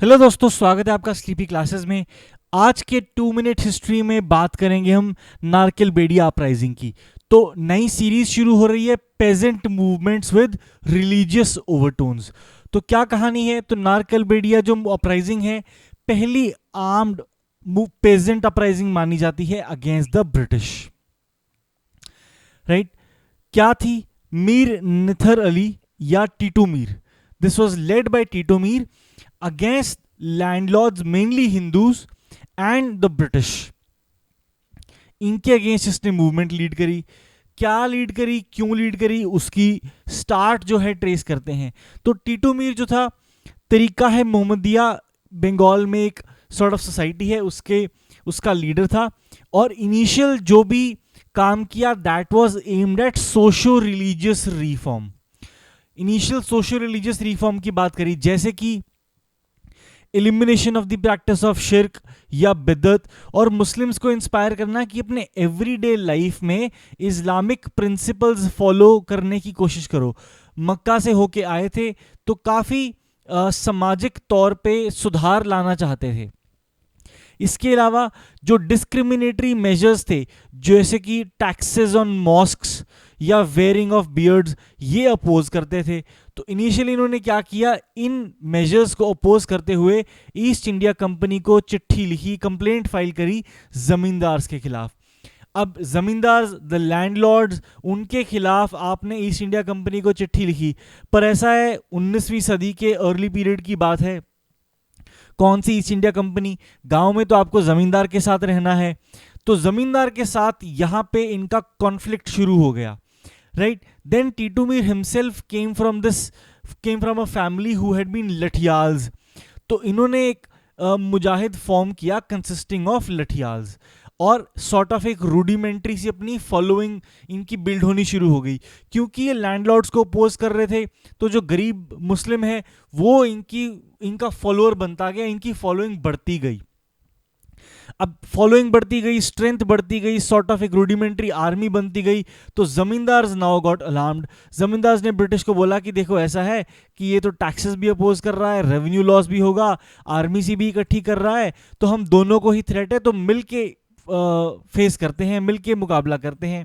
Hello दोस्तों, स्वागत है आपका स्लीपी क्लासेस में। आज के 2 मिनट हिस्ट्री में बात करेंगे हम नारकेलबेड़िया अपराइजिंग की। तो नई सीरीज शुरू हो रही है, peasant movements with religious overtones. तो क्या कहानी है? तो नारकेलबेड़िया जो अपराइजिंग है, पहली आर्म्ड पेजेंट अपराइजिंग मानी जाती है अगेंस्ट द ब्रिटिश। राइट? क्या थी? मीर निथर अली या Titu Mir. This was led by Titu Mir against landlords, mainly Hindus and the British। इनके अगेंस्ट इसने मूवमेंट लीड करी। क्या लीड करी, क्यों लीड करी, उसकी स्टार्ट जो है ट्रेस करते हैं। तो टीटू मीर जो था, तरीका है मोहम्मदिया, बंगाल में एक सॉर्ट ऑफ सोसाइटी है, उसका लीडर था। और इनिशियल जो भी काम किया that was aimed at socio religious reform. Initial socio religious reform की बात करी, जैसे कि elimination of the practice of शिर्क या बिदत, और मुस्लिम्स को इंस्पायर करना कि अपने एवरीडे लाइफ में इस्लामिक प्रिंसिपल्स फॉलो करने की कोशिश करो। मक्का से होके आए थे तो काफ़ी सामाजिक तौर पे सुधार लाना चाहते थे। इसके अलावा जो डिस्क्रिमिनेटरी मेजर्स थे, जैसे कि टैक्सेस ऑन मॉस्क्स या वेयरिंग ऑफ बियर्ड्स, ये अपोज करते थे। तो इनिशियली इन्होंने क्या किया, इन मेजर्स को अपोज करते हुए ईस्ट इंडिया कंपनी को चिट्ठी लिखी, कंप्लेंट फाइल करी जमींदार्स के खिलाफ। अब जमींदार, द लैंडलॉर्ड्स, उनके खिलाफ आपने ईस्ट इंडिया कंपनी को चिट्ठी लिखी। पर ऐसा है, 19वीं सदी के अर्ली पीरियड की बात है। कौन सी ईस्ट इंडिया कंपनी? गांव में तो आपको जमींदार के साथ रहना है। तो जमींदार के साथ यहां पे इनका कॉन्फ्लिक्ट शुरू हो गया। Right? Then Titu Mir himself came from a family who had been lathials. तो इन्होंने एक मुजाहिद फॉर्म किया कंसिस्टिंग ऑफ लठियाल्स, और सॉर्ट ऑफ एक रूडिमेंट्री सी अपनी फॉलोइंग इनकी बिल्ड होनी शुरू हो गई। क्योंकि ये लैंडलॉर्ड्स को अपोज कर रहे थे, तो जो गरीब मुस्लिम है वो इनका फॉलोअर बनता गया, इनकी फॉलोइंग बढ़ती गई। अब फॉलोइंग बढ़ती गई, स्ट्रेंथ बढ़ती गई, सॉर्ट ऑफ एक रूडिमेंट्री आर्मी बनती गई। तो जमींदार नाउ गॉट अलार्म्ड। जमींदार ने ब्रिटिश को बोला कि देखो ऐसा है कि ये तो टैक्सेस भी अपोज कर रहा है, रेवेन्यू लॉस भी होगा, आर्मी से भी इकट्ठी कर रहा है, तो हम दोनों को ही थ्रेट है, तो मिलके फेस करते हैं, मिलके मुकाबला करते हैं।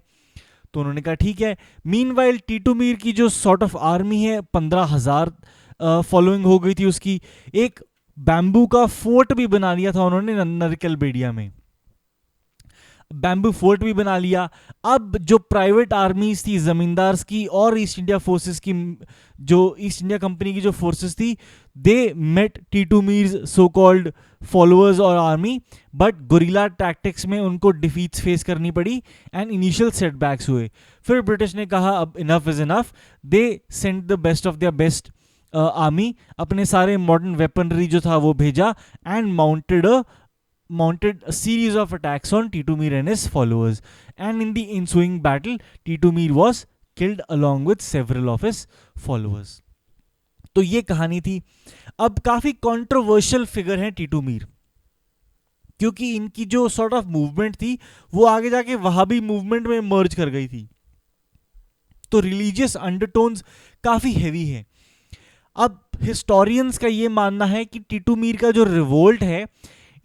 तो उन्होंने कहा ठीक है। मीनवाइल टीटू मीर की जो सॉर्ट ऑफ आर्मी है, 15,000 फॉलोइंग हो गई थी उसकी। एक बैम्बू का फोर्ट भी बना लिया था उन्होंने नारकेलबेड़िया में, बैम्बू फोर्ट भी बना लिया। अब जो प्राइवेट आर्मीज थी जमींदार्स की और ईस्ट इंडिया फोर्सेस की, जो ईस्ट इंडिया कंपनी की जो फोर्सेस थी, they met Titu Mir's so called followers और आर्मी, बट गुरिल्ला टैक्टिक्स में उनको डिफीट्स फेस करनी पड़ी एंड इनिशियल सेटबैक्स हुए। फिर ब्रिटिश ने कहा अब enough is enough. They sent the best of their best army, अपने सारे मॉडर्न वेपनरी जो था वो भेजा, and mounted a series of attacks on Titu Mir and his followers. And in the ensuing battle, Titu Mir was killed along with several of his followers. तो ये कहानी थी। अब काफी कंट्रोवर्शियल फिगर है टीटू मीर, क्योंकि इनकी जो सॉर्ट ऑफ मूवमेंट थी वो आगे जाके वहाबी मूवमेंट में मर्ज कर गई थी। तो रिलीजियस अंडरटोन्स काफी हैवी है। अब हिस्टोरियंस का ये मानना है कि टीटू मीर का जो रिवोल्ट है,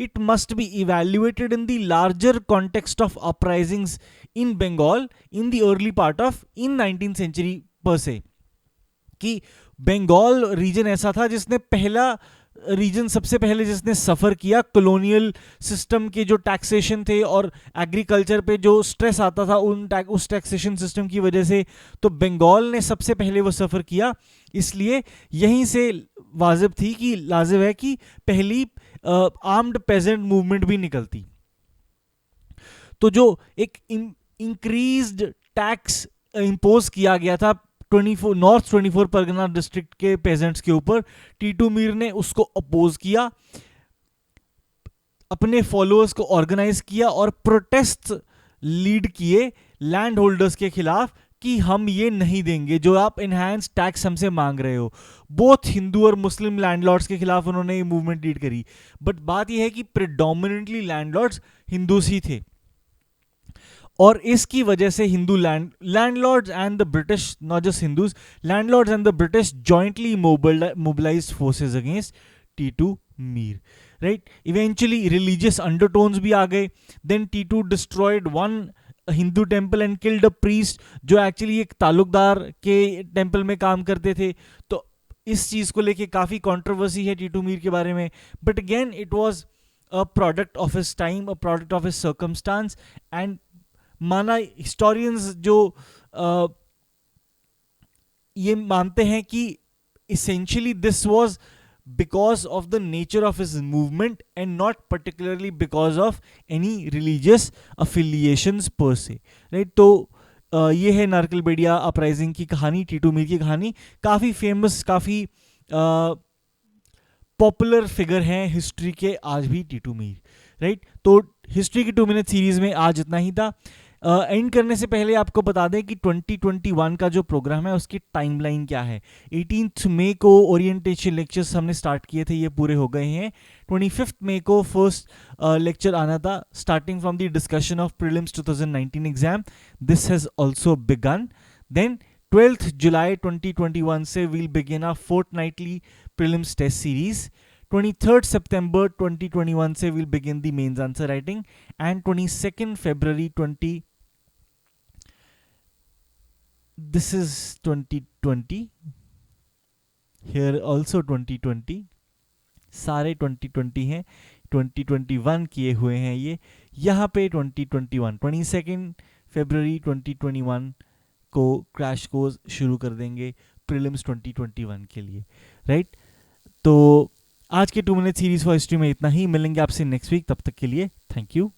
it must be evaluated in the larger context of uprisings in Bengal in the early part of in 19th century per se। कि बंगाल रीजन ऐसा था जिसने पहला रीजन सबसे पहले जिसने सफ़र किया कॉलोनियल सिस्टम के जो टैक्सेशन थे और एग्रीकल्चर पे जो स्ट्रेस आता था उस टैक्सेशन सिस्टम की वजह से, तो बंगाल ने सबसे पहले वो सफ़र किया। इसलिए यहीं से लाजिम है कि पहली आर्म्ड पेजेंट मूवमेंट भी निकलती। तो जो एक इंक्रीज्ड टैक्स इंपोज किया गया था नॉर्थ 24 परगना डिस्ट्रिक्ट के पेजेंट्स के ऊपर, टीटू मीर ने उसको अपोज किया, अपने फॉलोअर्स को ऑर्गेनाइज किया और प्रोटेस्ट लीड किए लैंड होल्डर्स के खिलाफ कि हम ये नहीं देंगे जो आप इनहैंस टैक्स हमसे मांग रहे हो। बोथ हिंदू और मुस्लिम लैंडलॉर्ड्स के खिलाफ उन्होंने ये मूवमेंट लीड करी। बट बात यह है कि प्रेडोमिनेंटली लैंडलॉर्ड्स हिंदूस ही थे, और इसकी वजह से Hindu landlords and the British, not just Hindus, landlords and the British jointly mobilised forces against Titu Mir, right. Eventually religious undertones भी आ गए. Then Titu destroyed one Hindu temple and killed a priest जो एक्चुअली एक तालुकदार के टेम्पल में काम करते थे. तो इस चीज को लेके काफी कंट्रोवर्सी है टीटू मीर के बारे में. But again it was a product of his time, a product of his circumstance. And माना हिस्टोरियंस जो ये मानते हैं कि essentially this was because of the nature of his movement and not particularly because of any religious affiliations per se, right. तो ये है नारकलबेड़िया uprising की कहानी, टीटू मीर की कहानी. काफ़ी फेमस, काफ़ी पॉपुलर फिगर हैं हिस्ट्री के आज भी टीटू मीर, राइट. तो हिस्ट्री की 2 मिनट सीरीज में आज इतना ही था. एंड करने से पहले आपको बता दें कि 2021 का जो प्रोग्राम है उसकी टाइमलाइन क्या है. 18 मई को ओरिएंटेशन लेक्चर्स हमने स्टार्ट किए थे, ये पूरे हो गए हैं. 25 मई को फर्स्ट लेक्चर आना था starting from the discussion of prelims 2019 exam. This has also begun. Then 12th July 2021 से will begin a fortnightly prelims test series. 23rd September 2021 से we'll begin the mains answer writing, and 22nd February 20 this is 2020, here also 2020, सारे 2020 हैं. 2021 किए हुए हैं ये, यहाँ पे 2021 22nd February 2021 को क्रैश कोर्स शुरू कर देंगे प्रीलिम्स 2021 के लिए, राइट. तो आज के 2 मिनट सीरीज फॉर हिस्ट्री में इतना ही. मिलेंगे आपसे नेक्स्ट वीक, तब तक के लिए थैंक यू.